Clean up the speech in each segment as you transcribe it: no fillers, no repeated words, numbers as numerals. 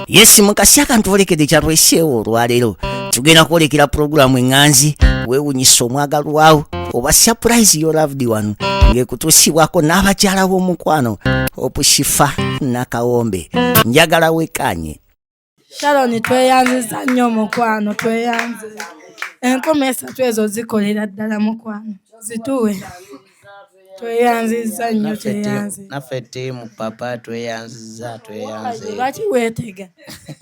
Yes mukasi akantwolekede kyatweseewo olwaleero tugenda kwolekera pulogulaamu eŋŋanzi weewunyisa omwagalwawo oba surprise your loved one ng'ekutuusibwako n'abakyala b'omukwano Opushifa Nakawombe. Njagala wekkaanye. Sharon tweyanziza nnyo mukwano, tweyanze. 13 ezo zikolera ddala mukwano zituwe. Tweyanziza nnyo, tweyanze. Naffe ttiimu papa tweyanziza, tweyanze. Lwaki weetega?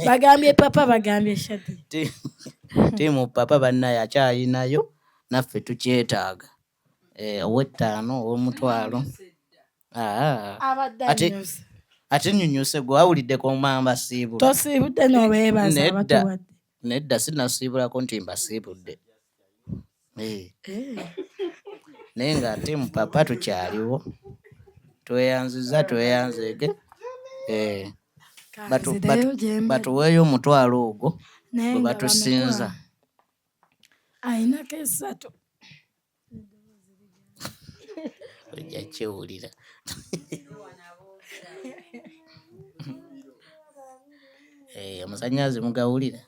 Bagambye papa, bagambye Shadi. Ttiimu papa bannaye akyalinayo, naffe tukyetaaga. Ow'ettaano, ow'omutwalo. Ate nnyunyuse gwe wawuliddeko mamba siibula. Tosiibudde n'obeebaza abatuwadde. Nedda sinnasiibulako nti mbasiibudde. Naye nga ttiimu papa tukyaliwo. Tweyanziza, tweyanzeege. Batuweeyo omutwalo ogwo gwe batusinza. Ayinako 3. Ojja kiwulira. Amasannyalaze mugawulira.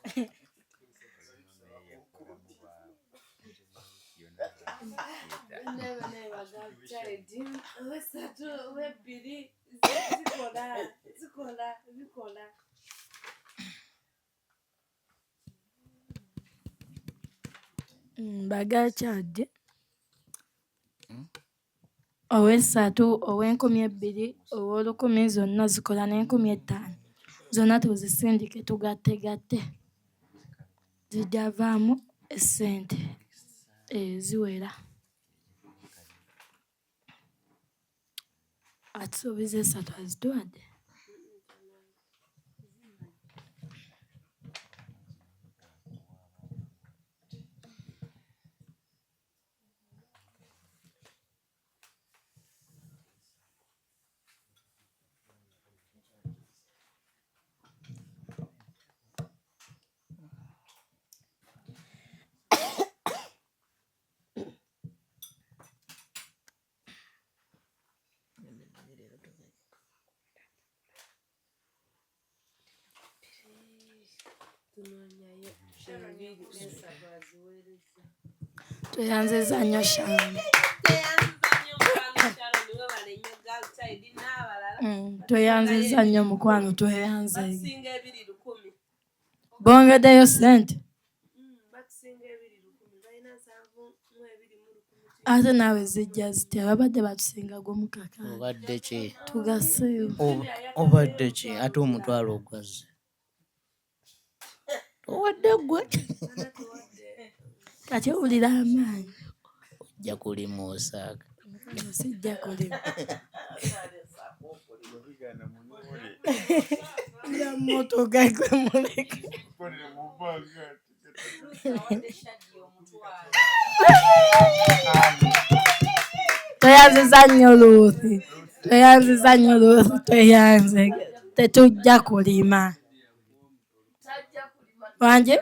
Bagakyadde ow'essatu, ow'Enkumi 2, ow'Olukumi zonna zikola n'Enkumi 5 zonna tuzisindike tugattegatte zijja vaamu essente ziwera. Atusuubiza 3 azituwadde. Tweyanziza nnyo Sharon. Tweyanziza nnyo mukwano, tweyanze. Bongeddeyo ssente. Ate naawe zijja zitya? Babadde batusinga gw'omukaka. Obadde ki? Tugaseewo. Obadde ki? Ate omutwalo ogwazze. Owadde gwe. Kati owulira amaanyi. Ojja kulima osaaga. Sijja kulima. Ya mmotoka gwe muleke. Tweyanziza nnyo Luuthi. Tweyanziza nnyo Luuthi, tweyanze. Tetujja kulima. Wanje?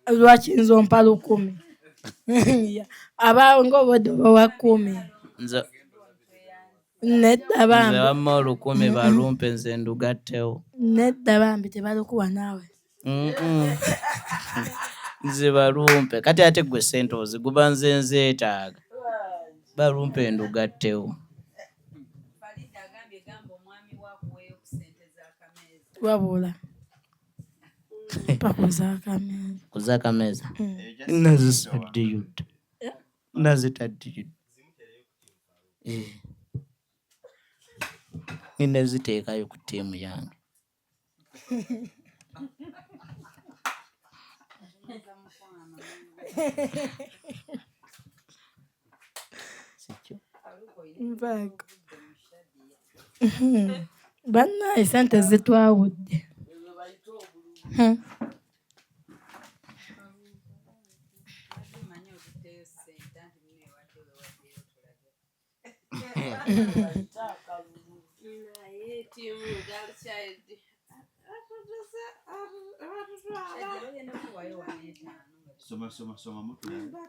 Lwaki nze ompa 10? Abange obudde owa 10. Nedda bambi. Nze wamma 10 balumpe nze ndugattewo. Nedda bambi tebalukuwa naawe. Nze balumpe. Kati ate gwe ssente oziguba nze nzeetaaga. Balumpe ndugattewo. Wabula. Pakuza kameza. Kuza kameza. Nazisadde. Nazitadde. Nina ziteekayo ku ttiimu yange. Mpaka. Bannaye ssente zitwawudde.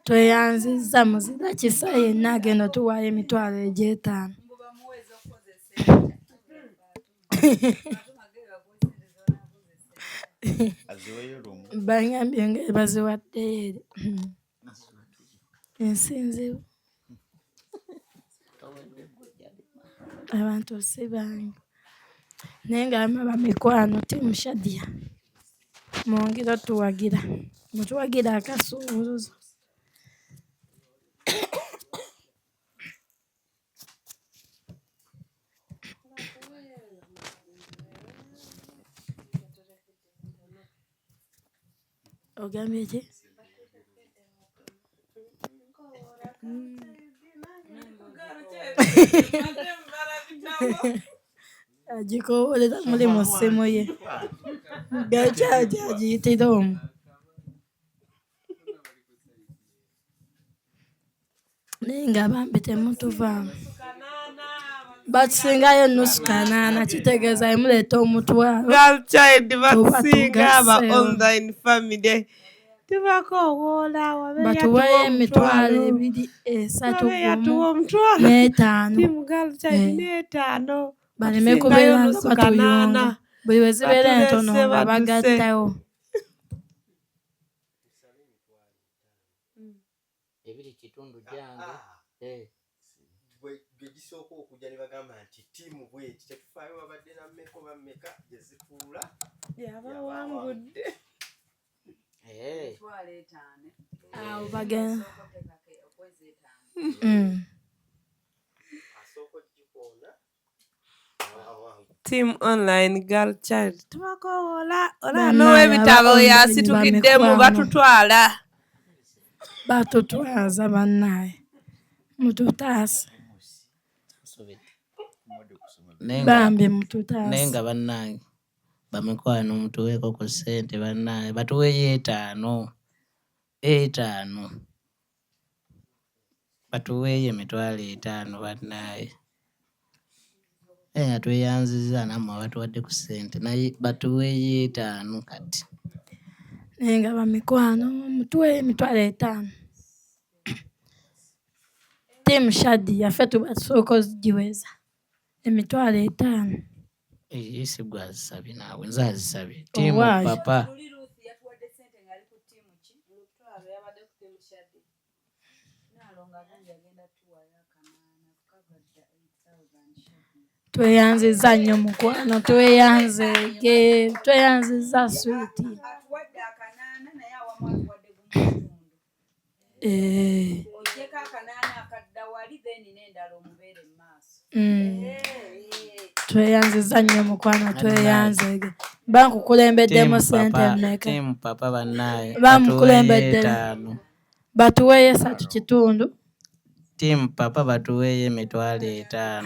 Tweyanziza muzira kisa yenna agenda tuwaayo emitwalo 5. bangambye nga baziwadde eri ensinziwo abantu si bange naye nga bamaba mikwano tiimu Shadia mwongere otuwagira mutuwagira akasuubuluzo ogambye ki agikoowolera muli mu ssimu ye gakyagyagiyitira omwo naye nga bambi temutuvaamu batusingayo nusu kanaana kitegeeza emuleeta omutwalo Girl child basinga aba online family tubakowoola batuwayo emitwalo 235 timu girl child n'etaano baleme kubeera nga batuyonga buli we zibeera entono nga bagattawo ebiri kitundu gyange gisooka okujja ne bagamba nti ttiimu bweti tetufaayo wabadde nammeka oba mmeka gyezituula yabawangudde awo bagenda team online girl child tubakowoola olaanowa ebitabo yasitukiddemu batutwala batutwaza bannaaye mututaase bambi mututaase naye nga bannange bamikwano mutuweeko ku ssente bannange batuweeyo 5 batuweeyo emitwalo 5 bannange nga tweyanziza nammwe abatuwadde ku ssente naye batuweeyo 5 kati naye nga bamikwano mutuweeyo emitwalo 5 tiimu Shadi yaffe tuba tusooka ozigiweza emitwalo 5 si gwe azisabye naawe nze azisabye tiimu papa tweyanziza nnyo mukwano tweyanziza swiiti tweyanziza nnyo mukwano tweyanzege bankukulembeddemu ssente mmeka tiimu papa bannaaye bamukulembeddemu batuweeyo 3.5 tiimu papa batuweeyo emitwalo 5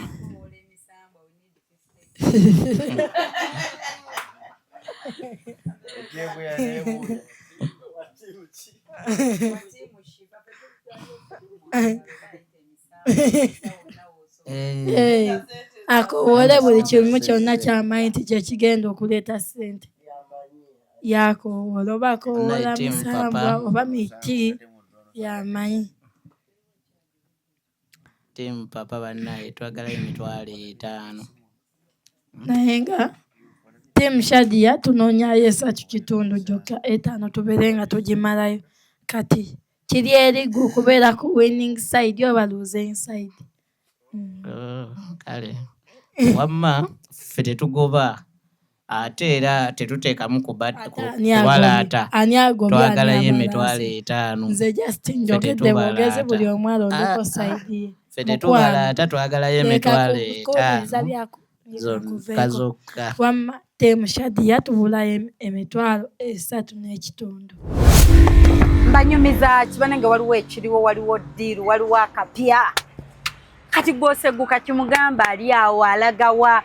akowoole buli kimu kyonna kyamanyi nti kyekigenda okuleeta ssente yakowoola oba akowoola musambwa oba miti yamanyi tiimu papa bannaaye twagalayo emitwalo 5 naye nga tiimu Shadia tunoonyayo 3.5 gyokka 5 tubeere nga tugimalayo kati kiri eriggu okubeera ku winning side oba losing side kale wamma ffe tetugoba ate era tetuteekamu kubalaata twagalayo emitwalo 5 nze just njogedde bwogezi buli omu alondeko side ye ffe tetubalaata twagalayo emitwalo 5 zokka zokka wamma tiimu Shadia tubulayo emitwalo 3.5 mbanyumiza kibanenge waliwo ekiriwo waliwo ddiiru waliwo akapya kati gw'osegguka kimugamba ali awo alagawa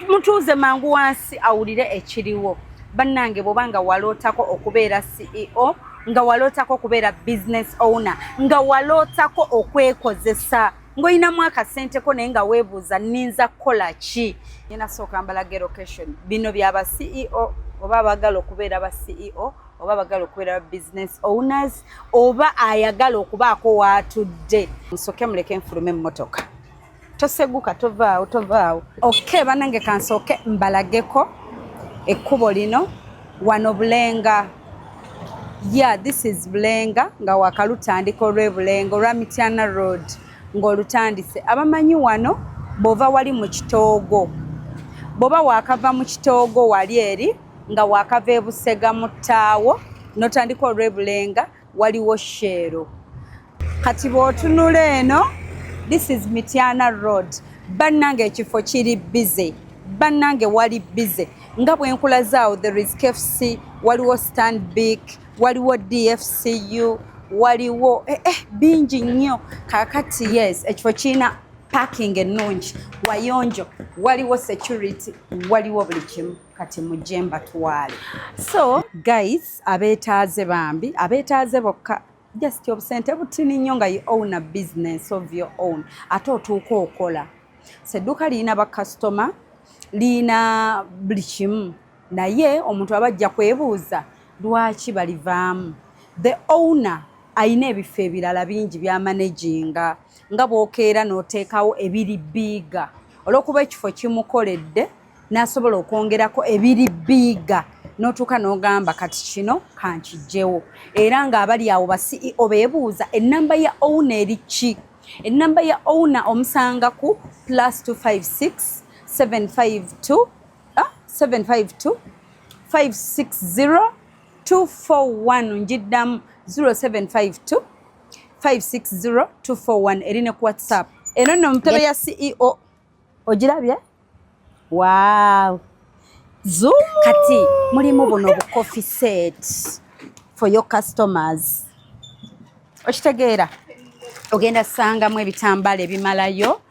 mutuuze mangu wansi awulire ekiriwo bannange bw'obanga walootako okubeera CEO nga walootako okubeera business owner nga walootako okwekozesa ng'olinamu akasenteko naye nga weebuuza nninza kukola ki yenasooka mbalage location bino byaba CEO oba abagala okubeera ba CEO oba abagala okubeera ba business owners oba ayagala okubaako waatudde musooke muleke nfulume emmotoka tosegguka tovaawo okay bannange kansooke mbalageko ekkubo lino wano Bulenga. Yeah, this is Bulenga nga wakalutandika olw'Ebulenga olwa Mityana Road ng'olutandise. Abamanyi wano bw'ova wali mu Kitoogo, bw'oba waakava mu Kitoogo wali eri nga waakava e Busega mu ttaawo n'otandika olw'Ebulenga waliwo Shero. Kati bw'otunula eno, this is Mityana Road. Bannange ekifo kiri busy. Bannange wali busy. Nga bwe nkulazaawo there is KFC, waliwo Stanbic, waliwo DFCU, waliwo bingi nnyo. Kaakati yes, ekifo kirina parking ennungi, wayonjo, waliwo security, waliwo buli kimu. Kati mujje mbatwale. So guys, abeetaaze bambi, abeetaaze bokka, just obusente butini nnyo nga you own a business of your own. Ate otuuka okola. Sedduuka lirina bakasitoma, lirina buli kimu. Naye omuntu abajja kwebuuza lwaki balivaamu. The owner ayina ebifo ebirala bingi by'amanaginga nga bw'okeera n'oteekawo ebiri biiga. Olw'okuba ekifo kimukoledde n'asobola okwongerako ebiri biiga n'otuuka n'ogamba kati kino kankijjewo. Era ng'abali awo ba CEO beebuuza ennamba ya owner eri ki? Ennamba ya owner omusanga ku +256 752 560 241. Njiddamu 0752 560 241. Eri ne ku WhatsApp. Eno nno mutebe ya CEO. Ogirabye? Wow. Zoom. Kati mulimu buno bu coffee set for your customers. Okitegeera? Ogenda sangamu ebitambala ebimalayo.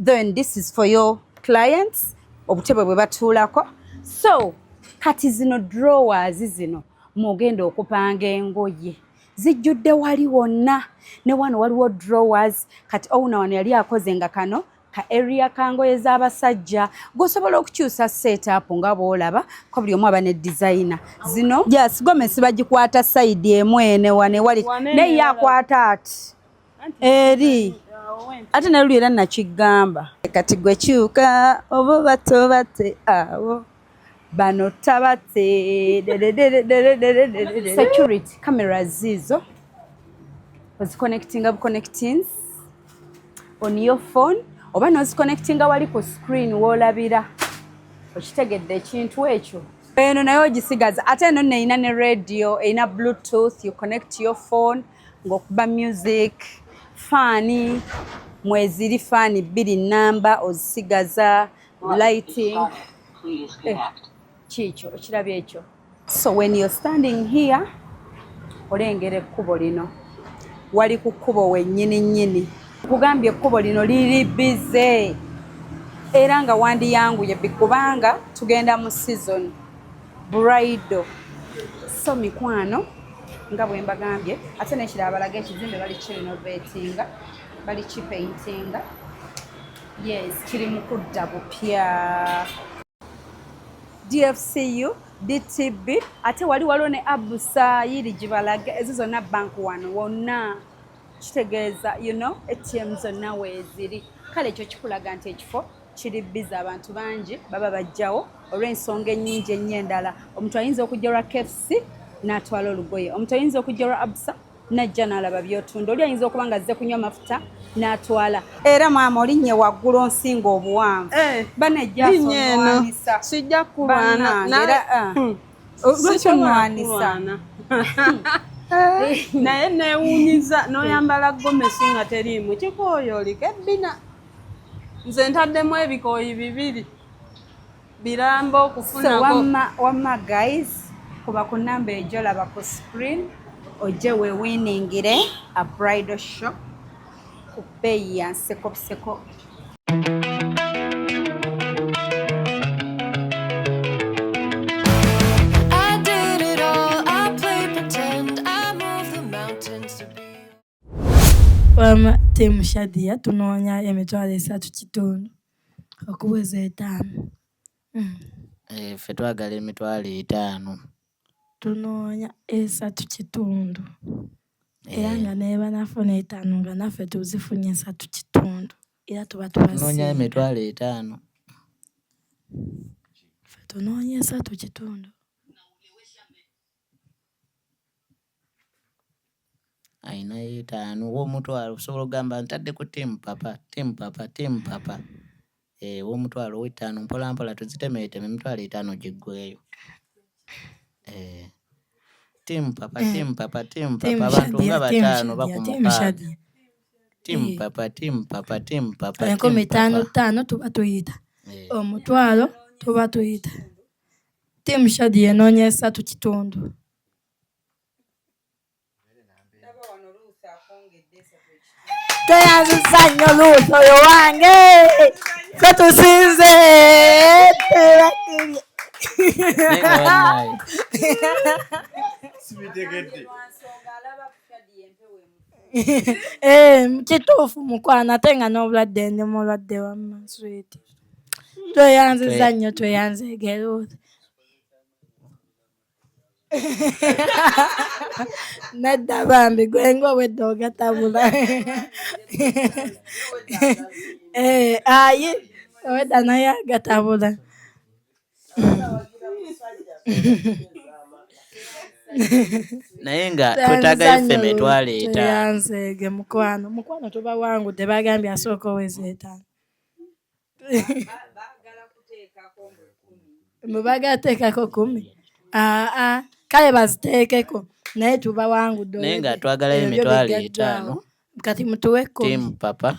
Then this is for your clients. Obutebe bwe batuulako. So kati zino drawers zino mugenda okupanga engoye zijjudde wali wonna. Ne wano waliwo drawers. Kati owuna wano yali akoze nga kano ka area kangoye z'abasajja gosobola okukyusa setup nga bw'olaba ko buli omu aba ne designer. Zino yes, Gomesi bagikwata side emu ene wane wali naye akwata ati eri ate naluli era nakigamba. Kati gwe kyuka oba bato bate awo bano tabate. Security cameras zizo oziconnectinga buconnectings on your phone oba n'oziconnectinga wali ku screen w'olabira. Okitegedde ekintu ekyo. Eno nayo ogisigaza. Ate eno nno erina ne radio, erina bluetooth, you connect your phone ng'okuba music. Faani mweziri faani 2 namba ozisigaza. Lighting. Kikyo okirabye ekyo. So when you're standing here olengera ekkubo lino wali ku kkubo wennyini nnyini. Kugambye ekkubo lino liri bize era nga wandiyanguye kubanga tugenda mu season bridal. So mikwano nga bwe mbagambye ate n'ekirala balaga ekizimbe bali kirenovatinga, bali kipaintinga. Yes, kiri mu kudda bupya. DFCU, DTB, ate waliwo ne Abusa yiri gibalaga. Ezo zonna bank wano wonna kitegeeza ATM zonna weeziri. Kale ekyo kikulaga nti ekifo kiri bizi, abantu bangi baba bajjawo olw'ensonga ennyingi ennyo endala. Omuntu ayinza okujja olwa KFC n'atwala olugoye, omuntu ayinza okujja olwa Abusa n'ajja n'alaba by'otunda, oli ayinza okuba nga azze kunywa amafuta n'atwala. Era maama olinnye waggulu onsinga obuwanvu. Banejjaanisa sijja kulwana lwekyonnwanisa naye neewuunyiza n'oyambala gomesi nga teriimu kikooyi oliko ebbina. Nze ntaddemu ebikooyi 2 biramba okufunako. Wamma guys, kuba ku namba egyolaba ku screen ojje weewiningire a bridal shop ku bbeeyi ya nsekoseko. Wama Team Shadia tunoonya emitwalo 3.5 okuweza 5. Ffe twagala emitwalo 5. Tunoonya 3.5 era nga neba nafuna 5 nga naffe tuzifunye 3.5 era tuba tubasiima. Tunoonya emitwalo 5. Ffe tunoonya 3.5. ayina 5 w'omutwalo osobola ogamba ntadde ku timu papa w'omutwalo w'ettaano mpola mpola tuzitemeeteme emitwalo 5 giggweeyo timu papa abantu nga 5 bakumuka timu papa 5 tuba tuyita omutwalo tuba tuyita timu Shadi yenoonya 3 kitundu. Tweyanziza nnyo Luuth oyo wange fe tusinze kituufu mukwano ate nga n'obulwadde ndi mulwadde wamma sweet. Tweyanziza nnyo tweyanzege Luuth. Nedda bambi gwenga obwedde ogatabula ayi obwedda naye agatabula. naye nga twetaaga ffe emitwalo 5 tweyanzege mukwano tubawangudde bagambye asooka owezi 5 mbebagala teekako 10 kale baziteekeko naye tubawangudde naye nga twagalayo emitwalo 5 kati mutuwe 10 timu papa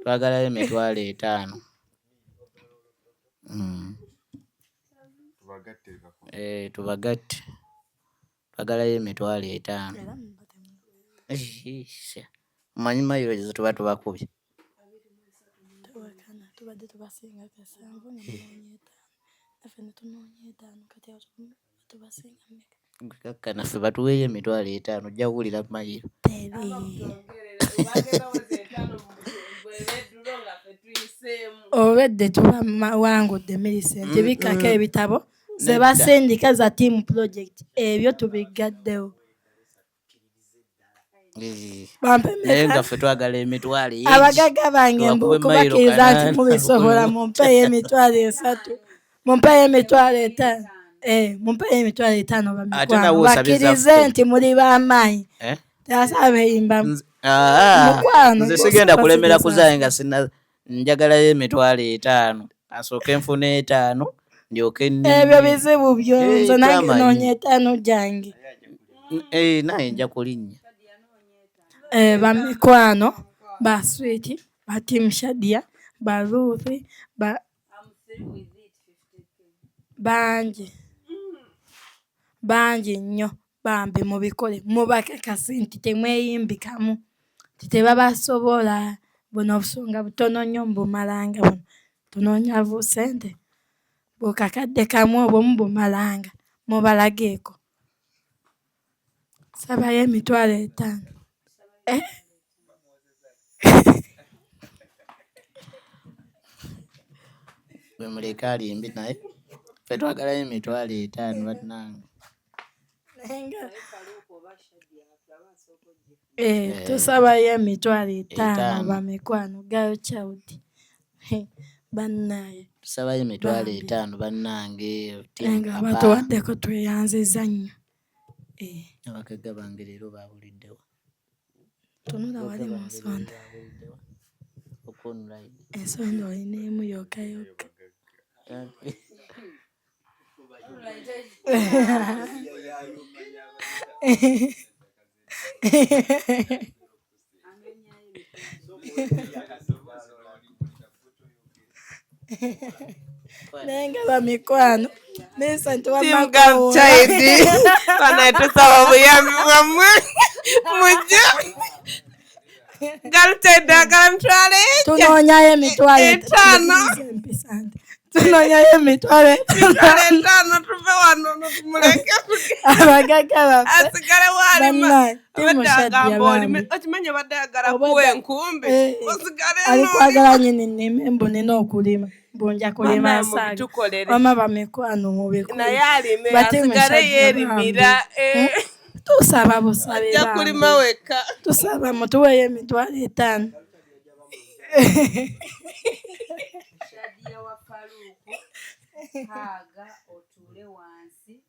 twagalayo emitwalo 5 tubagatte twagalayo emitwalo 5 manyi mayiro ezo tuba tubakubye tubadde tubasinga kasanvu kaka naffe batuweeyo emitwalo 5 ojja kuwulira mayiro obwedde tubawangudde Millicent bikako ebitabo ze basindika za team project ebyo tubigaddewo naye nga ffe twagala emitwalo abagaga bange mbukubakkiriza nti mubisobola mumpeeyo emitwalo 3 mumpeeyo emitwalo 5 mumpeeyo emitwalo 5 bamikwano bakkirize nti muli b'amaanyi tasabeyimba mukwano nze sigenda kulemera kuzaaye nga sina njagalayo emitwalo 5 asooke nfune 5 ndyoke ebyo bizibu byo nze nange noonya 5 gyange naye nja kulinnya bamikwano ba Sweet ba Team Shadia ba Ruth bangi nnyo bambi mubikole mubakakasi nti temweyimbikamu tebabasobola buno obusonga butono nnyo mbumalanga buno tunoonya busente bukakadde kamu obwo mubumalanga mubalageeko sabayo emitwalo 5 bwe muleka alimbi naye ffe twagalayo emitwalo 5 bannange tusabayo emitwalo 5 bamikwano gayo child bannaye tusabayo emitwalo 5 bannange nga batuwaddeko tweyanziza nnyo abakaga bange leero bawuliddewo tunula wali mu nsonda ensonda olina emu yokka nenga bamikwano Millicent Child banatusaba buyambi bwammwe mujja galutedagala mitwalo tunoonyayo emitwalo 5 tunoonyayo emitwalo 5 tuve wano tumuleke abagaga baffe asigale walima okimanye badagala kuwa enkumbi osigale alikwagala nyini nnime mbunina okulima mbunja kulima saaga wama bamikwano mubikulu naye alime asigale yeerimira tusaba busabe ajja kulima weka tusaba mutuweeyo emitwalo 5 Shadia wa Faruku kaaga otuule wansi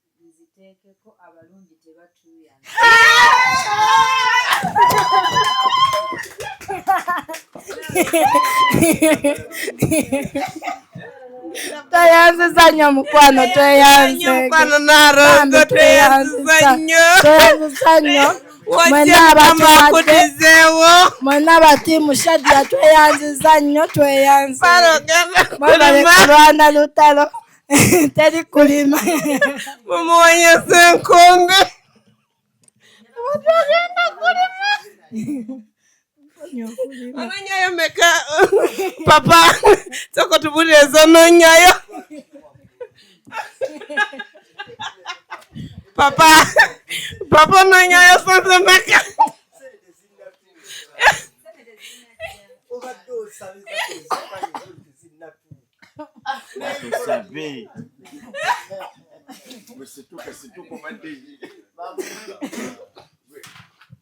Tweyanziza nnyo mukwano, tweyanziza nnyo. Mwena batiimu Shadia tweyanziza nnyo, tweyanziza. Lwana lutalo teri kulima. Mumuwonyesa enkombe. Ononyayo meka papa soko tubuliriza ononyayo papa ononyayo sonse meka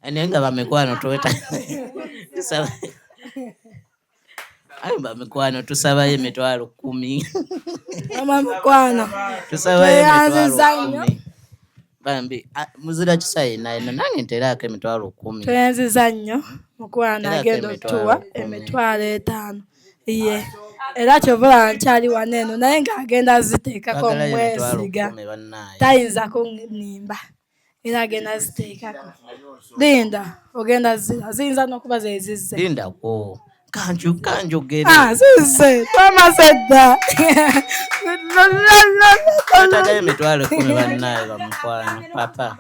Anenga bamekwano tuweta tusaba ayo bamekwano tusaba emitwalo 10 mama mukwano tusaba emitwalo 10 bambi muzira kisayi naye nange nterako emitwalo 10 tweyanziza nnyo mukwano agenda otuwa emitwalo 5 iye era kyovula nkyali waneno naye ng'agenda ziteekako mwesiga tayinza kunimba era agenda ziteekako. Linda ogenda ziyinza n'okuba zezizze. Linda ko kanjogere zizze twamaze dda. Twatagayo emitwalo 10 bannaye bamukwano papa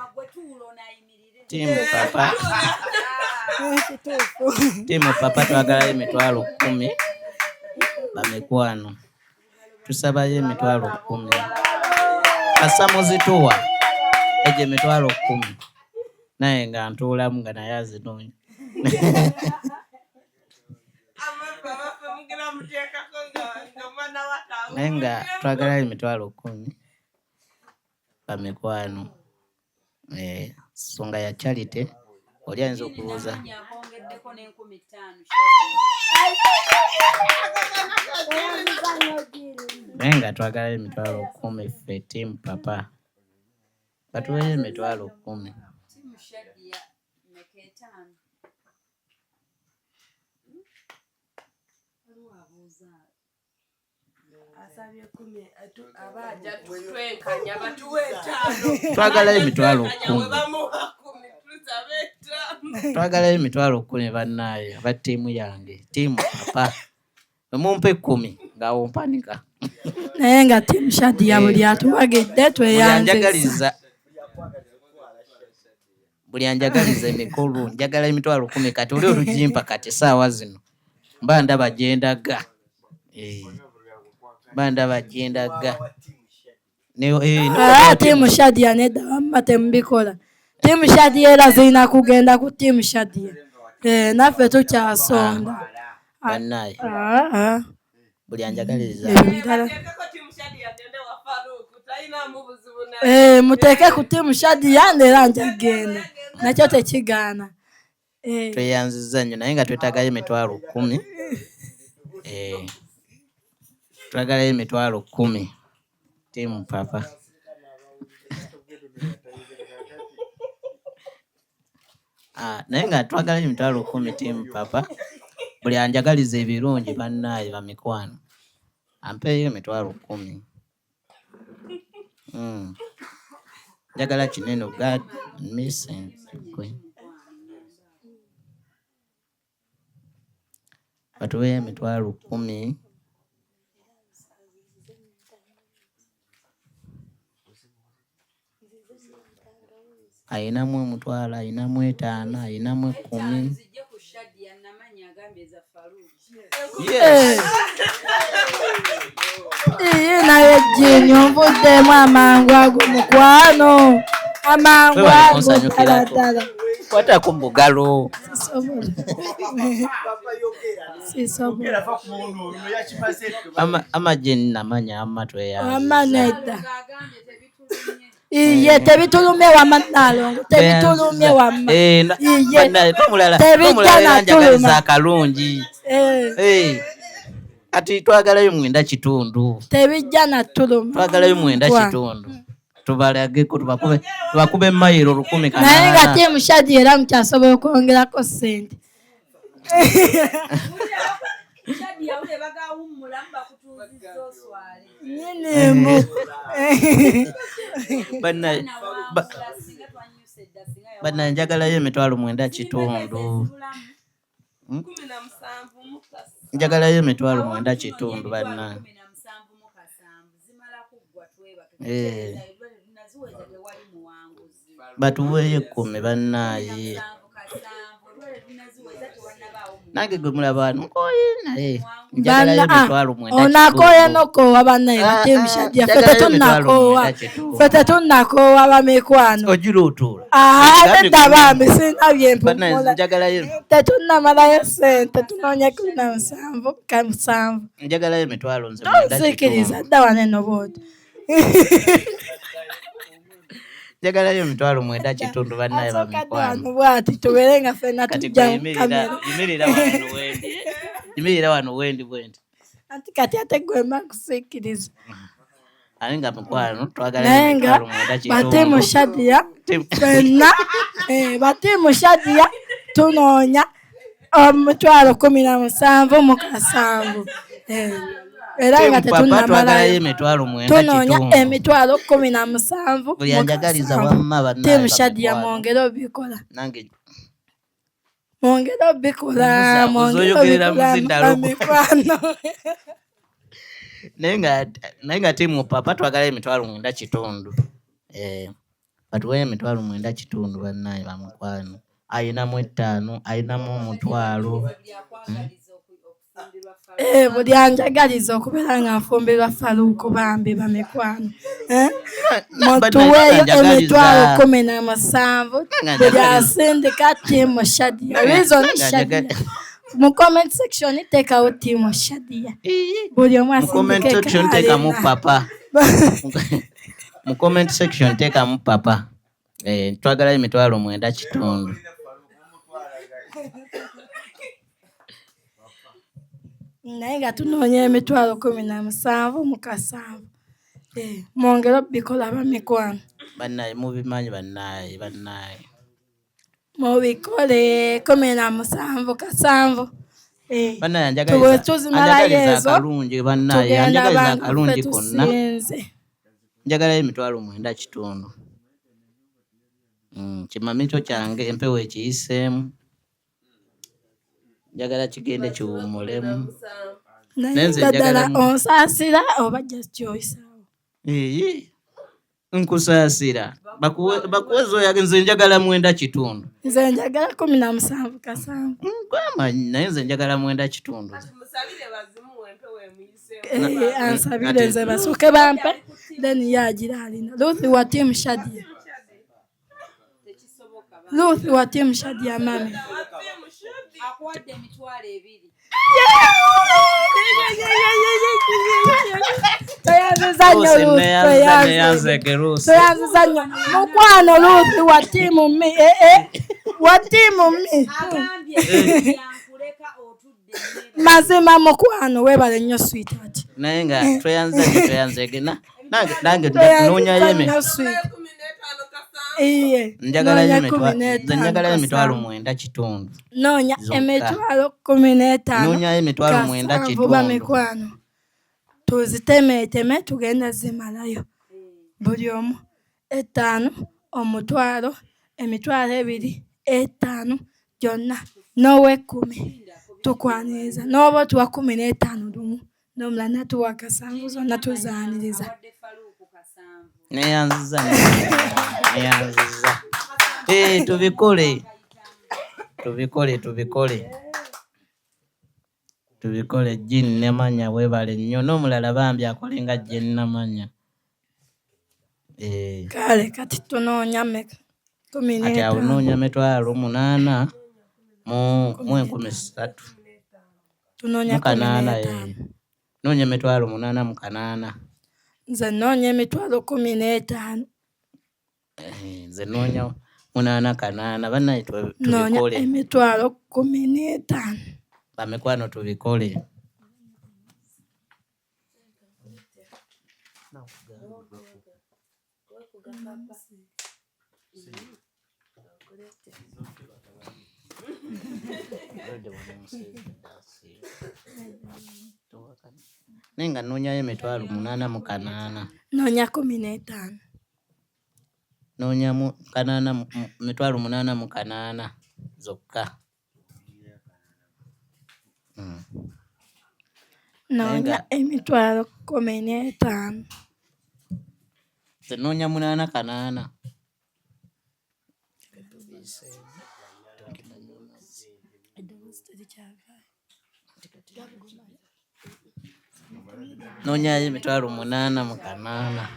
timu papa timu papa twagalayo emitwalo 10 bamekwano tusabayo emitwalo 10 asamuzituwa eje emitwalo 10 naye nga ntuulamu nga naye azinoonya naye nga twagalayo emitwalo 10 bamekwano songa ya charity oli ayinza okubuuza naye nga twagalayo emitwalo 10 ffe timu papa batuweyo emitwalo 10 twagalayo emitwalo 10 twagalayo emitwalo 10 bannaye aba ttiimu yange tiimu papa mumpe 10 ng'awo mpanika naye nga tiimu Shadia buli atuwagidde tweyanziza buli anjagaliza emikulu njagala emitwalo 10 kati oli olugimpa kati saawa zino mba ndaba gyendaga tiimu Shadia nedda wamma temubikola. Tiimu Shadia era zirina kugenda ku tiimu Shadia naffe tukyasonda bannaye buli anjagaliza muteeke ku tiimu Shadia neera njagenda nakyo tekigaana. Tweyanziza nnyo naye nga twetagayo emitwalo 10 twagalayo emitwalo 10 tiimu papa naye nga twagalayo emitwalo 10 tiimu papa buli anjagaliza ebirungi bannaye bamikwano ampeeyo emitwalo 10 njagala kinene God missing batuweyo emitwalo 10 ayinamu omutwalo ayinamu 5 ayinamu 10 naye jini onvuddemu amangu ago mukwano amangu ago ddala kwata ku mbugalo amajeni namanya amatweya nedda iye tebitulumye wamma Nalongo tebitulumye wamma njagaliza akalungi ati twagalayo 9 kitundu tebijja natuluma twagalayo 9 kitundu tubalageko tubakube mayiro 10 naye nga tiimu Shadi era mukyasobola okwongerako ssente. Banna njagalayo emitwalo 9.5. Njagalayo emitwalo 9.5 banna. Batuweeyo 10 bannaye. Nange gwe mulaba wano nkooye naye njagalayo emitwalo 9.5. Onakooya nokoowa bannaye batiimu Shadi ffe tetunnakoowa bamikwano. Ojula otuula. Nedda bambi sirina byempumula. Njagalayo. Tetunnamalayo ssente tunoonya 17. Njagalayo emitwalo 9.5. Tonsikiriza dda wano eno bwoti. Njagalayo emitwalo 9.5 bannaye bamikwano. Bwati tubeere nga ffenna tujja mu kamera. Yimirira wano wendi bwendi. Anti kati ate gwe mba nkusikiriza. Ali nga mikwano twagala emitwalo 9.5. Batiimu Shadiya ffenna batiimu Shadiya tunoonya emitwalo 17,700. Era nga tetunnamalayo tunoonya emitwalo 17. Buli anjagaliza wamma bannaye. Tiimu Shadiya mwongere obikola. Nange mwongere obikola mikwano. Naye nga tiimu papa twagala emitwalo 9.5. Batuweeyo emitwalo 9.5 bannaye bamukwano. Ayinamu 5, ayinamu omutwalo. Buli anjagaliza okubeera nga nfumbirwa Faruku bambi bamikwano. Mutuweeyo emitwalo 17. Buli asindika tiimu Shadiya. Reason Shadiya. Mu comment section teekawo tiimu Shadiya. Buli omu asindika papa. Mu comment section teekamu papa. Twagala emitwalo 9.5. Naye nga tunoonya emitwalo 17,700. Mwongere obikola bamikwano. Bannaye mubimanyi bannaye. Mubikole 17,700. Bannaye anjagaliza akalungi bannaye. Anjagaliza akalungi konna. Njagalayo emitwalo 9.5. Kimamito kyange empewo ekiyiseemu. Njagala kigende kiwummulemu. Naye ddala onsaasira oba just choiceawo? Nkusaasira. Bakuwe zoya nze njagala 9.5. Nze njagala 17,700. Kwamanyi naye nze njagala 9.5. Ansabire nze basooke bampe then yagira alina. Ruth wa tiimu Shadiya. Ruth wa tiimu Shadiya mami. Akuwadde emitwalo 2. Toyanziza nnyo mukwano Ruth wa tiimu mi. Wa tiimu mi. Mazima mukwano weebale nnyo sweetheart. Naye nga tweyanze gena. Nange noonyayo njagalayo emitwalo 9.5. Noonya emitwalo 15. Noonyayo emitwalo 9.5. Bamikwano tuzitemeeteme tugenda zimalayo. Buli omu 5, omutwalo, emitwalo 2, 5 gyonna n'owe 10 tukwaniriza. N'oba tuwa 15 lumu n'omulala natuwa 7 zonna tuzaaniriza. Neyanziza. Tubikole Jean Namanya weebale nnyo. N'omulala bambi akole nga Jean Namanya. Kale kati tunoonya mmeka? 15. Ati awo noonya emitwalo 8 mu 13. Tunoonya 15. Noonya emitwalo 8 mu 8. Nze noonya emitwalo 15. Nze noonya 8 8. Bannaye tubikole. Noonya emitwalo 15. Bamikwano tubikole. Nenga noonyayo emitwalo 8,800. Noonya 15. Noonyamu 8,800 zokka. Noonya emitwalo 15. Nze noonya 8,800. Noonyayo emitwalo 8,800.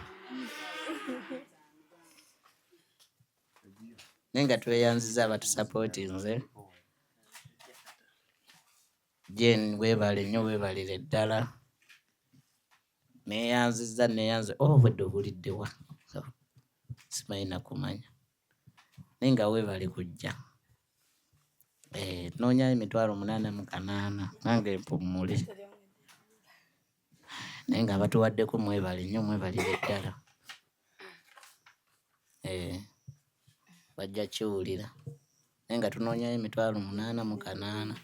Nenga tweyanziza abatusapooti nze. Jane weebale nnyo weebalire ddala. Neeyanziza obwedde obuliddewa. Simanyi na kumanya. Nenga weebale kujja. Noonyayo emitwalo 8,800 nange mpummule. Nenga abatuwaddeko mwebale nnyo mwebalire ddala. Bajja kiwulira. Nenga tunoonyayo emitwalo 8,800.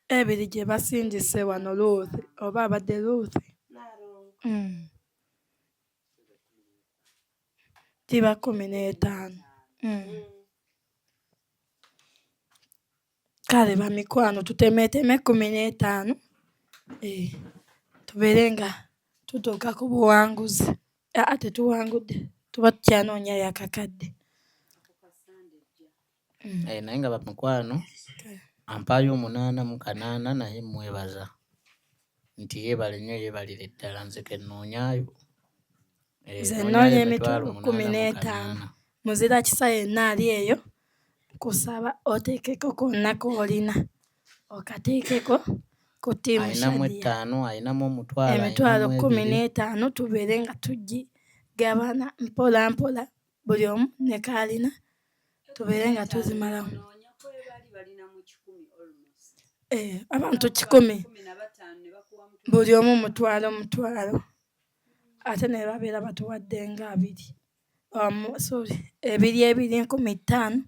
Ebiri gye basingise wano Ruth oba abadde Ruth. Tiba 15. Kale bamikwano tutemeteme 15. Tubeere nga tutuuka ku buwanguzi. Tetuwangudde tuba tukyanoonya yakakadde. Naye nga bamikwano ampaayo 8,800 naye mwebaza nti yeebale nnyo yeebalire ddala nze ke nnoonyaayo. Nze nnoonya emitwalo 15. Muzira kisa yenna ali eyo kusaba oteekeko konna koolina okateekeko ku ttiimu Ayinamu 5, ayinamu omutwalo. Emitwalo 15 tubeere nga tugigabana mpola mpola buli omu ne kaalina tubeere nga tuzimalamu. Abantu 10 buli omu mutwalo ate ne babeera batuwadde nga 2. Ebiri 15.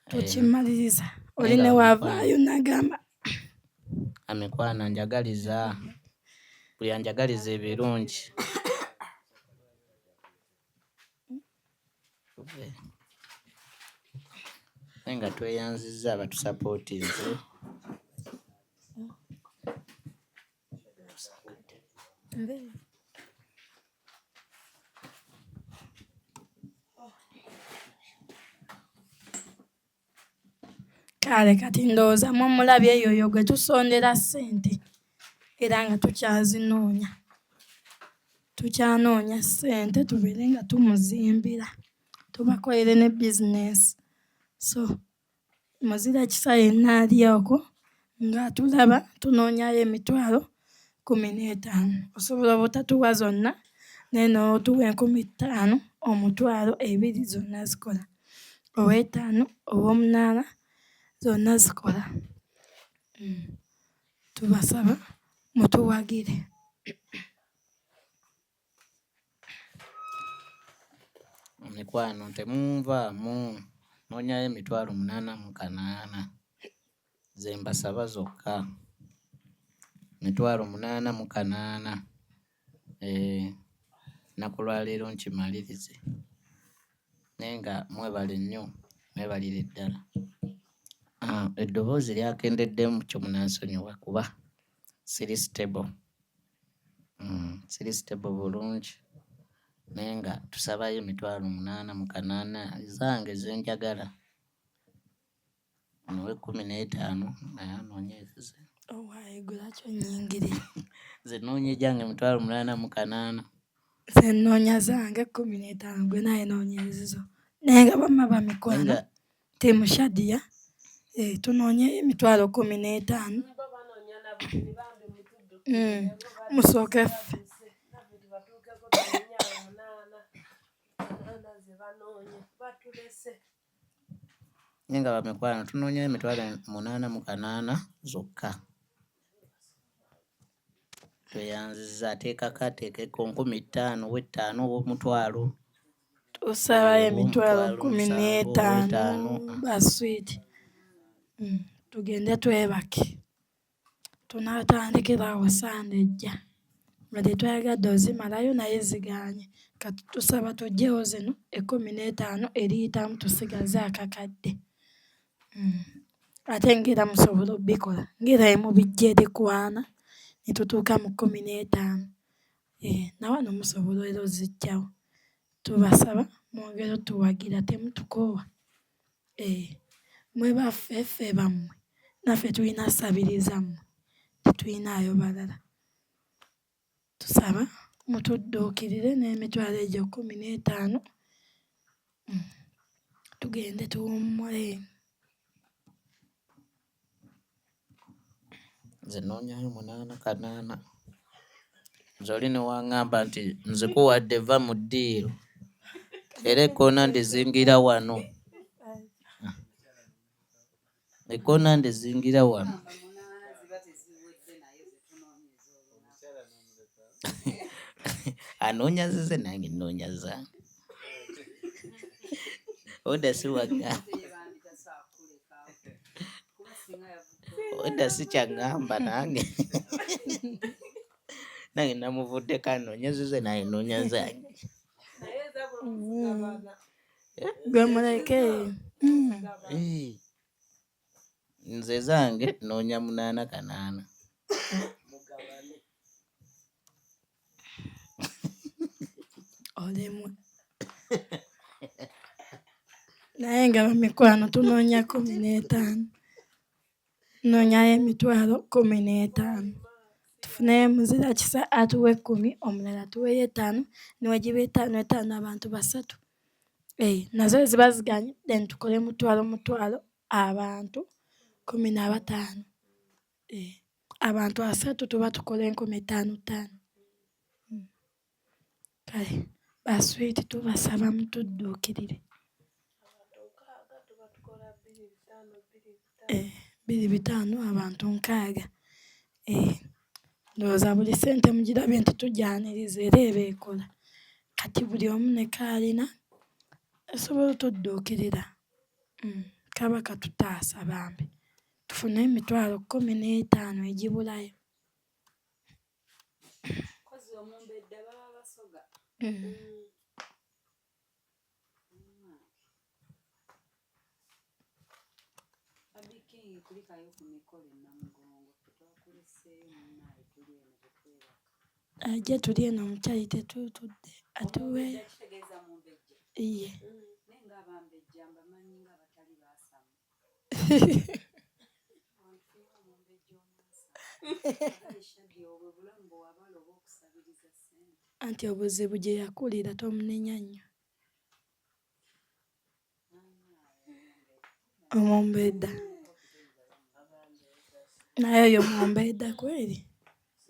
Tukimaliriza. Oli ne wavaayo nagamba. Amikwana njagaliza. Buli anjagaliza ebirungi. Nga tweyanziza abatusapooti nze. Kale kati ndowooza mumulabye eyoyo gwe tusondera ssente era nga tukyazinoonya. Tukyanoonya ssente tubeere nga tumuzimbira tubakolere ne bizinesi. So muzira kisa yenna ali okwo ng'atulaba tunoonyayo emitwalo 15. Osobola obutatuwa zonna naye n'otuwa 15 omutwalo 2 zonna zikola. Ow'5 ow'omunaana zonna zikola. Tubasaba mutuwagire. Mikwano temunvaamu. Noonyayo emitwalo 8,800. Ze mbasaba zokka. Emitwalo 8,800. Ennaku lwaleero nkimalirize. Naye nga mwebale nnyo mwebalire ddala. Eddoboozi lyakendeddemu kyo munansonyiwa kuba siri stable. Siri stable bulungi. Naye nga tusabayo emitwalo 8,800 zange zenjagala. Onowe 15 naye anoonyeze. Owayigula kyo nnyingiri. Nze noonya gyange emitwalo 8,800. Nze nnoonya zange 15 gwe naye noonyerezo. Naye nga bamma bamikwano ttiimu Shadia tunoonye emitwalo 15. Musooke ffe. Nga bamikwano tunoonya emitwalo 880 zokka. Tweyanziza ateekako ateekeko 50,000 5,000 ow'omutwalo. Tusabayo emitwalo 15 baswiti. Tugende twebake. Tunaatandikirawo Sande ejja. Nga tetwayagadde ozimalayo naye ziganye. Kati tusaba tugyewo zino 15 eriyitamu tusigaze akakadde. Ate ngira musobola obbikola. Ngira mu bijja erikwana ne tutuuka mu 15. Na wano musobola era oziggyawo. Tubasaba mwongere otuwagira temutukoowa. Mwe baffe ffe bammwe naffe tulina sabiriza mmwe tetuyinaayo balala. Tusaba mutudduukirire n'emitwalo egyo 15 tugende tuwummule. Nze noonyayo 880. Nze oli ne waŋŋamba nti nzikuwadde va mu ddiiro era ekkoona ndizingira wano. Ekkoona ndizingira wano. Anoonya zize nange nnoonya zange. Oda si wagamba. Oda si kyaŋŋamba nange. Nange namuvuddeko anoonya zize nange nnoonya zange. Gwe muleke. Nze zange nnoonya 880. Olemu. Naye nga bamikwano tunoonya 15. Nnoonyayo emitwalo 15. Tufuneyo muzira kisa atuwe 10 omulala tuweyo 5 niwe giba 5 abantu 3. Nazo ziba ziganye then tukole mutwalo abantu 15. Abantu 3 tuba tukole 5,5. Kale baswiti tubasaba mutudduukirire. 2,5 abantu 6. Ndowooza buli ssente mugirabye nti tujjaniriza era eba ekola. Kati buli omu ne kaalina asobola otudduukirira. Kaba katutaasa bambi. Tufune emitwalo 15 egibulayo. Ajje tuli eno omukyali tetutudde atuweeyo. Iye. Anti obuzibu gye yakulira tomunenya nnyo. Omumbedda. Naye oyo mumbedda kweri.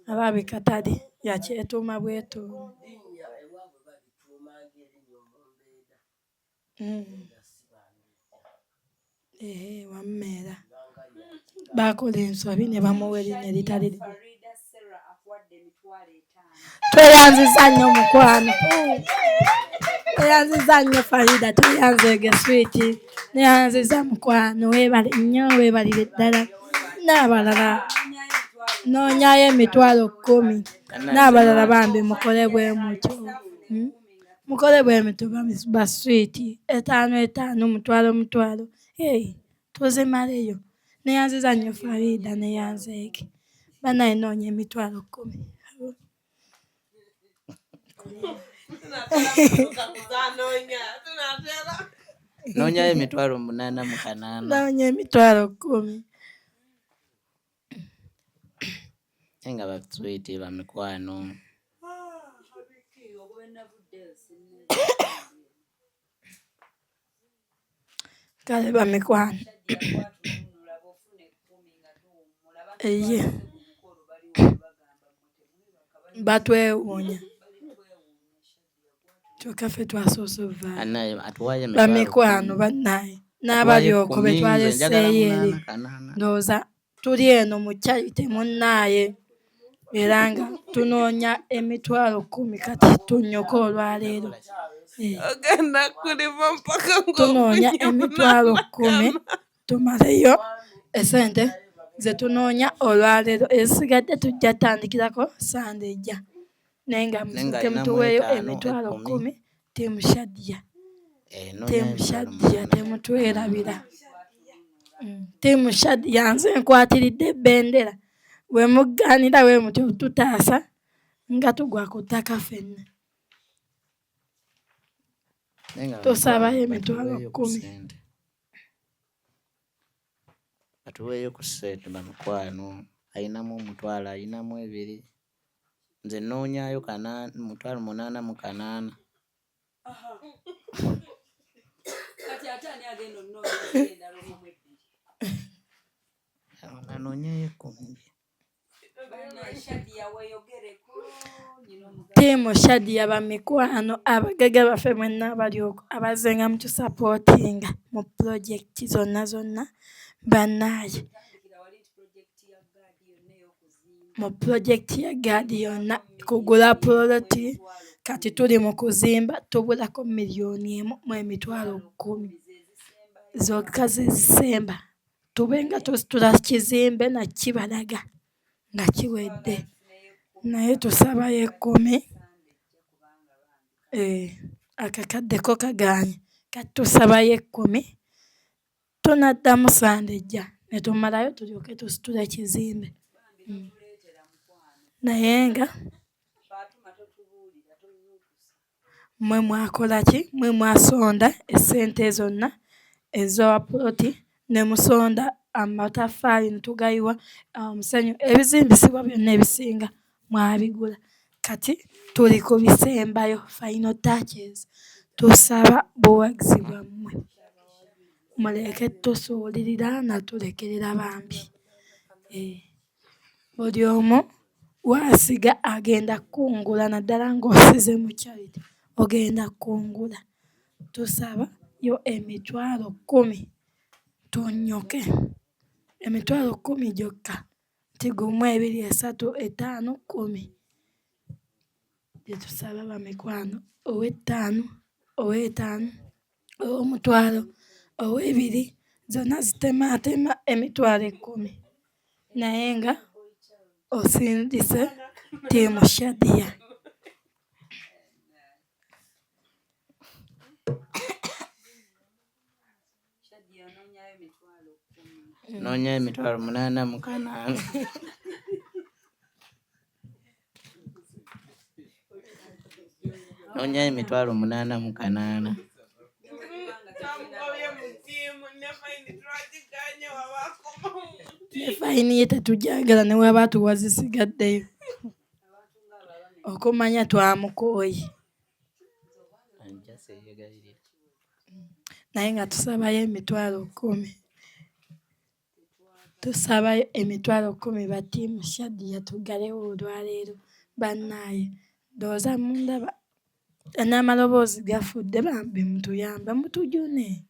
Alabika tali yakyetuuma bwetuuma. Wammeera. Baakola ensobi ne bamuwa erinnya eritali. Tweyanziza nnyo mukwano. Tweyanziza nnyo Farida, tweyanzege switi. Neyanziza mukwano, weebale nnyo, weebalire ddala. N'abalala noonyayo emitwalo 10. N'abalala bambi mukole bwe mutyo. Mukole bwe mutyo baswiti. 5,5 mutwalo. Tuzimaleyo. Neyanziza nnyo Farida neyanzeege. Banaye noonya emitwalo 10. Noonyayo emitwalo 880. Noonya emitwalo 10. Nga baswiti bamikwano. Kale bamikwano. Batwewuunya. kyokka ffe twasoose ovaayo Anaye atuwaye emitwalo bamikwano kkumi. bannaye Atuwaye n'abalyoko be 10, nze njagala twaleseeyo eri munaana, kanaana. ndowooza tuli eno mu kyali temunnaaye era nga tunoonya emitwalo 10 kati tunnyoke olwaleero. ogenda kulima mpaka Tunoonya emitwalo 10 tumaleyo esente ze tunoonya olwaleero, ezisigadde tujja tandikirako sande ejja naye nga musooke alinamu mutuweeyo 5, emitwalo 10. 10 tiimu Shadya. Noonya Tiimu emitwalo Shadya 8. temutwerabira. Tiimu Shadya nze nkwatiridde ebendera bwe muggaanira bwe mutyo tutaasa nga tugwa ku ttaka ffenna. Naye nga Tusabayo batuweeyo emitwalo ku 10. ssente. Batuweeyo ku ssente bamukwano, ayinamu omutwalo, ayinamu 2. Nze noonyaayo 88,000. Anoonyeeyo 10. Tiimu Shadya bamikwano abagagga baffe mwenna abalyoko abazenga mutusapootinga mu pulojekiti zonna bannaaye. Mu pulojekiti ya gaadi yonna kugula puloti kati tuli mu kuzimba tubulako $1,000,000 mu emitwalo 10 zokka ze zisemba tube nga tusitula kizimbe nakibalaga nga kiwedde naye tusabayo 10. Akakaddeko kagaanye kati tusabayo 10 tunaddamu sande ejja ne tumalayo tulyoke tusitule kizimbe. Naye nga mmwe mwakola ki? Mmwe mwasonda essente zonna ez'owa puloti ne musonda amataffaali ne tugayiwa omusenyu, ebizimbisibwa byonna ebisinga mwabigula kati tuli ku bisembayo final touches. Tusaba buwagizi bwammwe muleke tusuulirira natulekerera bambi. Buli omu waasiga agenda kungula naddala ng'osize mu charity ogenda kungula. Tusaba yo emitwalo 10 tunnyoke, emitwalo 10 gyokka nti 1, 2, 3, 5, 10 gye tusaba bamikwano, ow'ettaano, ow'ettaano, ow'omutwalo, ow'ebiri zonna zitemaatema emitwalo 10 naye nga osindise tiimu Shadya. Noonya emitwalo 88. Noonya emitwalo 88. tamugobye mu ttiimu ne fayini twagiganye wabakoma Ne fayini ye tetujagala ne waba tuwa zisigaddeyo okumanya twamukooye Ajja seeyegalirira. naye nga tusabayo emitwalo 10. Tusabayo emitwalo 10 ba ttiimu Shadya tugalewo olwaleero bannaaye. Ndowooza mundaba n'amaloboozi gafudde bambi mutuyambe mutujune.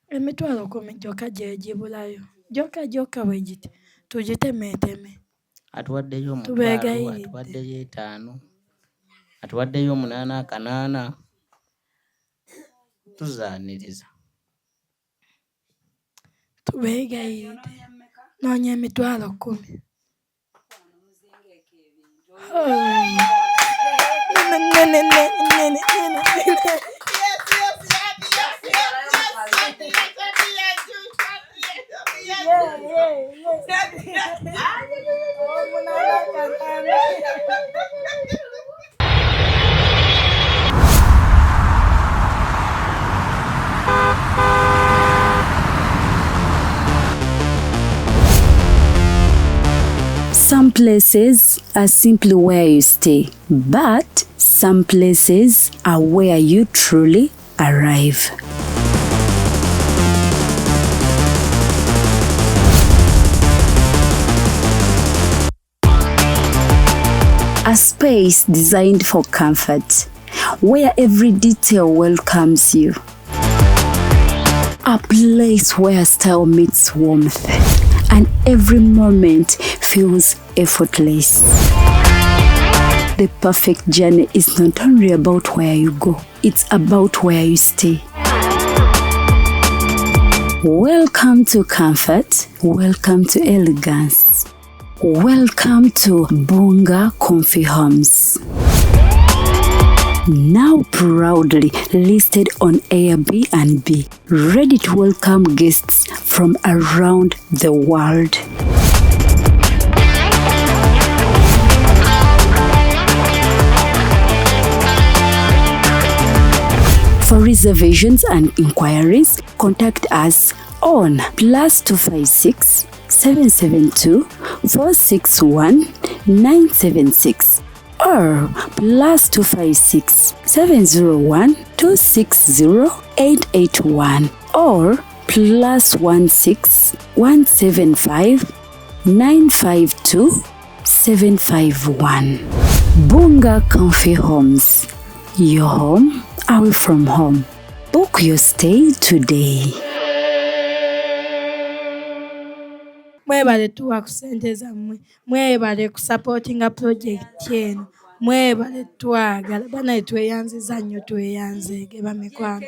Emitwalo 10 gyokka gye gibulayo gyokka bwe giti tugitemeeteme. Atuwaddeyo omutwalo, Tubeegayiridde. atuwaddeyo 5, atuwaddeyo 88. Tuzaaniriza. Tubeegayiridde noonya emitwalo 10. Some places are simply where you stay, but some places are where you truly arrive. a space designed for comfort, where every detail welcomes you. A place where style meets warmth, and every moment feels effortless. The perfect journey is not only about where you go, it's about where you stay. Welcome to comfort, welcome to elegance, welcome to Bunga Comfy Homes. Now proudly listed on Airbnb, ready to welcome guests from around the world. For reservations and inquiries, contact us on +256 772 461 976 or +256 701 260 881 or +16 175 952 751. Bunga Comfy Homes. Your home away from home. Book your stay today. Mwebale tuwa ku ssente zammwe, mwebale ku supportinga project eno, mwebale twagala banaye tweyanziza nnyo tweyanzeege bamikwano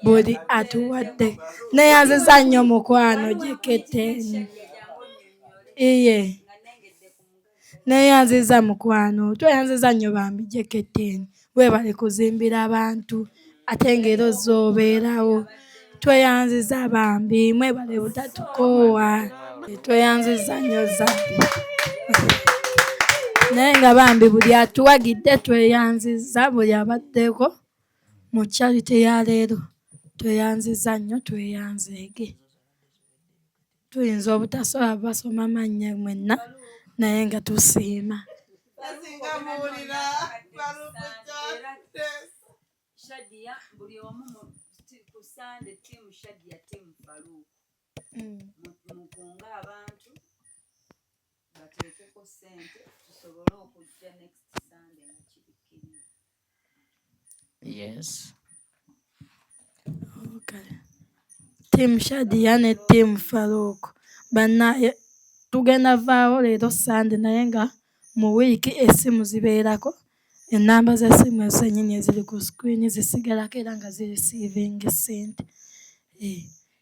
buli atuwadde neyanziza nnyo mukwano Jeketeni iye neyanziza mukwano tweyanziza nnyo bambi Jeketeni webale kuzimbira abantu ate ngero zoobeerawo tweyanziza bambi mwebale butatukoowa tweyanziza nnyo zabbi naye nga bambi buli atuwagidde tweyanziza buli abaddeko mu charity ya leero tweyanziza nnyo tweyanzeege tuyinza obutasobola basoma mannya mwenna naye nga tusiima Nasingamuwulira balukukyate. Shadia buli omu ku Sunday tiimu Shadia tiimu Faruku mukunga abantu bateekeko ssente tusobole okujja next Sunday nga kibikkiriza. Yes. Okay. Tiimu Shadia ne tiimu Faruku bannaye tugenda vaawo leero Sunday naye nga mu wiiki essimu zibeerako ennamba z'essimu ezennyini eziri ku screen zisigalako era nga zirisiivinga ssente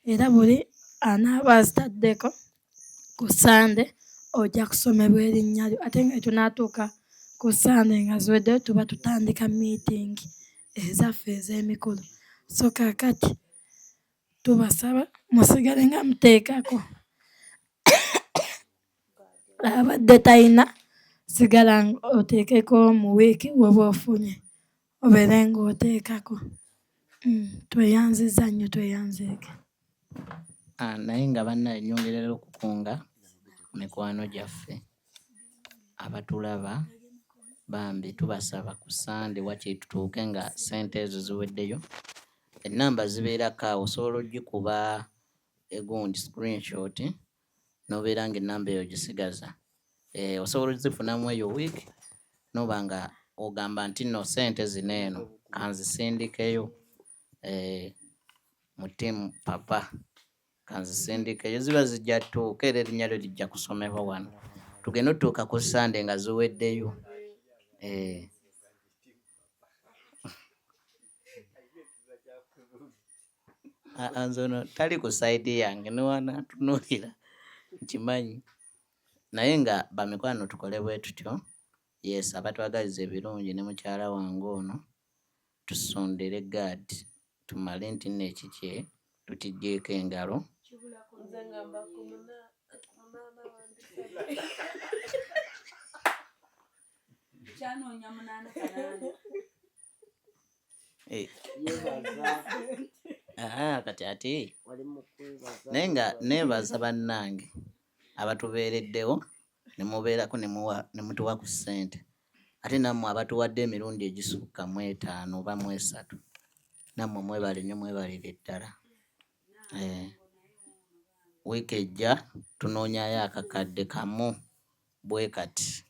era buli anaaba azitaddeko ku Sunday ojja kusomebwa erinnya lyo ate nga tunaatuuka ku Sunday nga ziweddeyo tuba tutandika meeting ezaffe ez'emikolo so kaakati tubasaba musigale nga muteekako abadde talina sigala oteekeko mu wiiki weba ofunye obeere ng'oteekako tweyanziza nnyo tweyanzeege Naye nga bannaye nyongerera okukunga mikwano gyaffe abatulaba bambi tubasaba ku Sunday wakiri tutuuke nga ssente ezo ziweddeyo ennamba zibeerako awo osobola ogikuba egundi screenshot n'obeera ng'ennamba eyo gisigaza osobola ozifunamu eyo wiiki noba nga ogamba nti nno ssente zino eno kanzisindikeyo mu ttiimu papa kanzisindikeyo ziba zijja tuuka era erinnya lyo lijja kusomebwa wano tugenda otutuuka ku Sunday nga ziweddeyo nzono tali ku saidi yange niwana tunuulira nkimanyi naye nga bamikwano tukole bwe tutyo yes abatwagaliza ebirungi ne mukyala wange ono tusondere gaadi tumale nti nno ekikye tutijjeeko engalo kati ate naye nga neebaza bannange abatubeereddewo ne mubeerako ne mutuwa ku ssente ate nammwe abatuwadde emirundi egisukka mu 5 oba mu 3 nammwe mwebale nnyo mwebalire ddala wiiki ejja tunoonyayo akakadde kamu bwe kati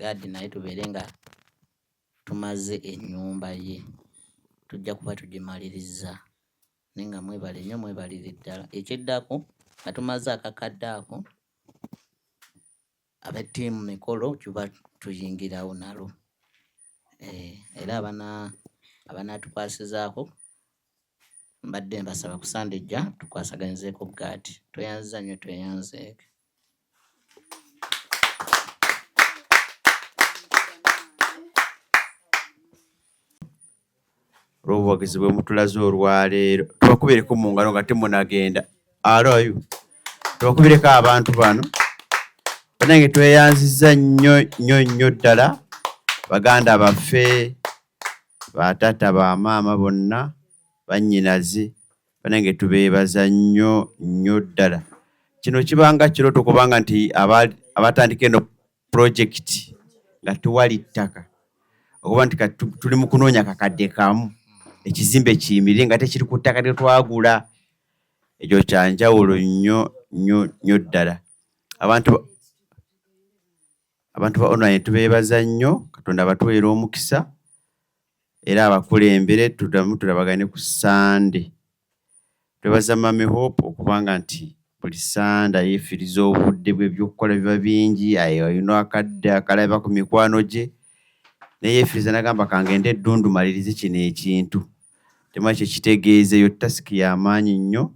gadi naye tubeere nga tumaze ennyumba ye, tujja kuba tugimaliriza. Naye nga mwebale nnyo, mwebalire ddala. Ekiddako nga tumaze akakadde ako, ab'ettiimu mikolo tuba tuyingirawo nalo. Era abanaatukwasizaako mbadde mbasaba ku Sande ejja tukwasaganyizeeko gaadi. Tweyanziza nnyo, tweyanzeeko. Olw'obuwagizi bwe mutulaze olwaleero, tubakubireko mu ngalo nga temunagenda. Aloyo tubakubireko abantu bano banange tweyanziza nnyo ddala, baganda baffe, batata bamaama bonna, bannyinaze, banange tubeebaza nnyo ddala. Kino kibanga kiroto kubanga nti abatandika eno project nga tuwali ttaka, okuba nti tuli mu kunoonya kakadde kamu ekizimbe kiyimirire nga tekiri ku ttaka lye twagula. Ekyo kyanjawulo nnyo ddala. Abantu ba online tubeebaza nnyo, Katonda batuweera omukisa, era abakulembere tulabagane ku Sande. Twebaza Mami Hope okubanga nti buli Sande yeefiriza obudde bwe, by'okukola biba bingi, ayina akadde akalaba ku mikwano gye, naye yeefiriza n'agamba kangende Eddundu malirize kino ekintu. Temanyi kye kitegeeza, yo tasiki y'amaanyi nnyo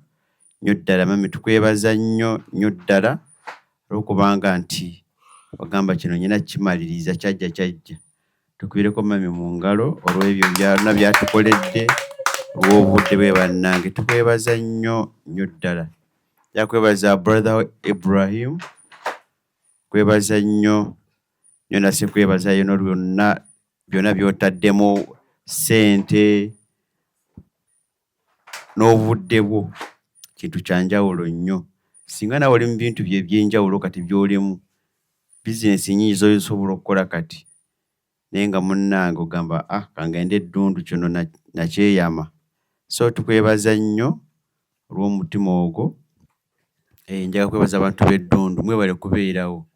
ddala. Mami tukwebaza nnyo ddala olw'okubanga nti wagamba kino nyina kimaliriza, kyajja. Tukubireko Mami mu ngalo olw'ebyo byonna byatukoledde, olw'obudde bwe bannange. Tukwebaza nnyo ddala. Yakwebaza brother Ibrahim, kwebaza nnyo nase kwebaza yono byonna by'otaddemu ssente n'obudde bwo, kintu kyanjawulo nnyo. Singa nawe oli mu bintu bye eby'enjawulo kati by'olimu, bizinesi nnyingi z'osobola okukola kati, naye nga munnange ogamba kangende Eddundu kino nakyeyama. So tukwebaza nnyo olw'omutima ogwo. Njaga kwebaza abantu b'Eddundu, mwebale kubeerawo,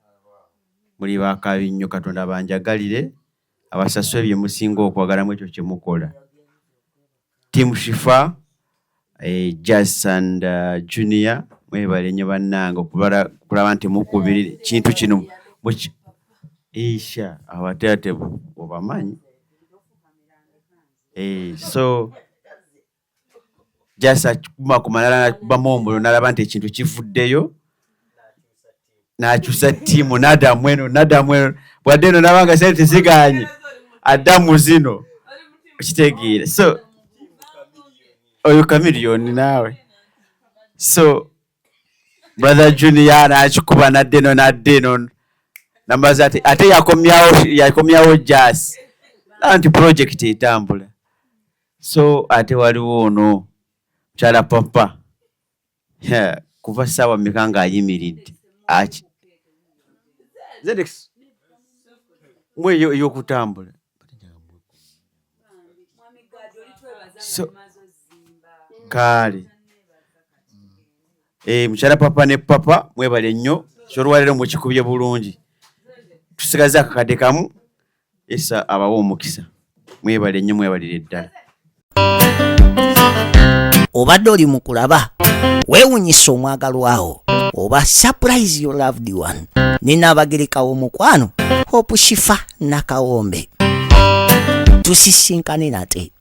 muli baakabi nnyo. Katonda banjagalire, abasasule bye musinga okwagalamu ekyo kye mukola. Team Shifa, Jazz and Junior, mwebale nnyo bannange okulaba nti mukubirire kintu kino isha awate obamanyi. So Jazz akuma kumalala n'akubamu omuliro n'alaba nti ekintu kivuddeyo, n'akyusa ttiimu n'addamu eno bwadde eno n'abanga sente teziganye addamu zino, okitegeera. So oyo Kamiliyoni naawe. So brother Junior n'akikuba n'adde eno nambaza ate yakomyawo Jazz nti project etambula. So ate waliwo ono Mukyala Papa, kuva ssaawa mmeka ng'ayimiridde Zedex mwe ey'okutambula. So kale Mukyala Papa ne Papa mwebale nnyo, kyolwaleero mukikubye bulungi. Tusigaze akakadde kamu, esa abawa omukisa. Mwebale nnyo, mwebalire ddala. Obadde oli mu kulaba, weewunyisa omwagalwawo oba surprise your loved one. Nina abagerekawo omukwano Hope Shifa Nakawombe. Tusisinkane nate.